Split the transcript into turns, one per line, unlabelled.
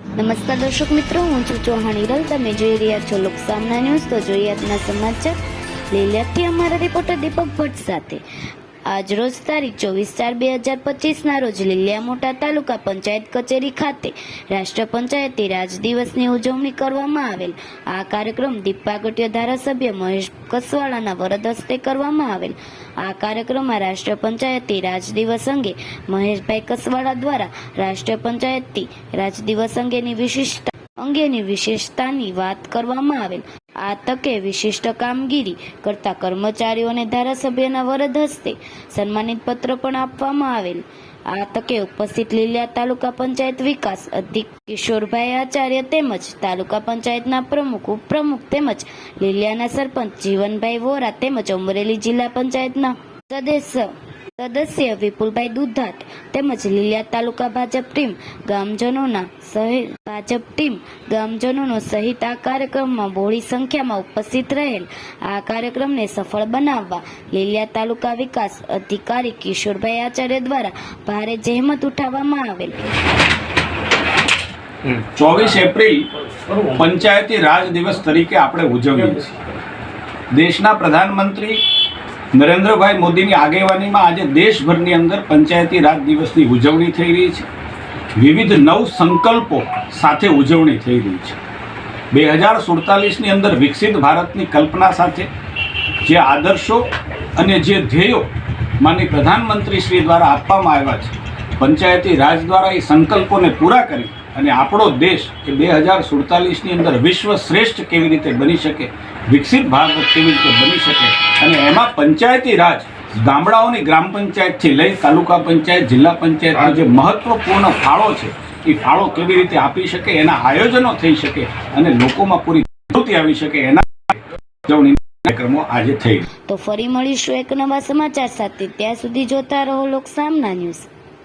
નમસ્કાર દર્શક મિત્રો, હું છું ચૌહાણ હિરલ. તમે જોઈ રહ્યા છો લોકસામના ન્યૂઝ. તો જોઈએ આજના સમાચાર લીલિયાથી અમારા રિપોર્ટર દીપક ભટ્ટ સાથે. આજ રોજ તારીખ 24/4/2025 રોજ લીલિયા મોટા તાલુકા પંચાયત કચેરી ખાતે રાષ્ટ્રીય પંચાયતી રાજ દિવસની ઉજવણી કરવામાં આવેલ. આ કાર્યક્રમ દીપ પ્રાગટ્ય ધારાસભ્ય મહેશ કસવાળાના વરદ હસ્તે કરવામાં આવેલ. આ કાર્યક્રમમાં રાષ્ટ્રીય પંચાયતી રાજ દિવસ અંગે મહેશભાઈ કસવાળા દ્વારા રાષ્ટ્રીય પંચાયતી રાજ દિવસ અંગેની વિશેષતાની વાત કરવામાં આવેલ. આ તકે વિશિષ્ટ કામગીરી કરતા કર્મચારીઓ અને ધારાસભ્યના વરદ હસ્તે સન્માનિત પત્ર પણ આપવામાં આવેલ. આ તકે ઉપસ્થિત લીલિયા તાલુકા પંચાયત વિકાસ અધિક કિશોરભાઈ આચાર્ય તેમજ તાલુકા પંચાયતના પ્રમુખ, ઉપપ્રમુખ તેમજ લીલિયાના સરપંચ જીવનભાઈ વોરા તેમજ અમરેલી જિલ્લા પંચાયતના સદસ્ય વિપુલભાઈ દુધાત તેમજ લીલિયા તાલુકા ભાજપ ટીમ ગામજનોનો સહિત આ કાર્યક્રમમાં બહોળી સંખ્યામાં ઉપસ્થિત રહેલ. આ કાર્યક્રમને સફળ બનાવવા લીલિયા તાલુકા વિકાસ અધિકારી કિશોરભાઈ આચાર્ય દ્વારા ભારે જહેમત ઉઠાવવામાં આવેલ.
24 એપ્રિલ પંચાયતી રાજ દિવસ તરીકે આપણે ઉજવીએ છીએ. દેશના પ્રધાનમંત્રી નરેન્દ્રભાઈ મોદીની આગેવાનીમાં આજે દેશભરની અંદર પંચાયતી રાજ દિવસની ઉજવણી થઈ રહી છે. વિવિધ નવ સંકલ્પો સાથે ઉજવણી થઈ રહી છે. 2047ની અંદર વિકસિત ભારતની કલ્પના સાથે જે આદર્શો અને જે ધ્યેયો માનનીય પ્રધાનમંત્રી શ્રી દ્વારા આપવામાં આવ્યા છે, પંચાયતી રાજ દ્વારા એ સંકલ્પોને પૂરા કરી અને આપણો દેશ એ 2047ની અંદર વિશ્વ શ્રેષ્ઠ કેવી રીતે બની શકે, વિકસિત ભારત કેવી રીતે બની શકે, અને એમાં પંચાયતી રાજ ગામડાઓની ગ્રામ પંચાયતથી લઈ તાલુકા પંચાયત, જિલ્લા પંચાયતનો જે મહત્વપૂર્ણ ફાળો છે એ ફાળો કેવી રીતે આપી શકે, એના આયોજનો થઈ શકે અને લોકોમાં પૂરી જાગૃતિ આવી શકે, એના ઉજવણી કાર્યક્રમો આજે થઈ.
તો ફરી મળીશું એક નવા સમાચાર સાથે. ત્યાં સુધી જોતા રહો લોકસામના ન્યૂઝ.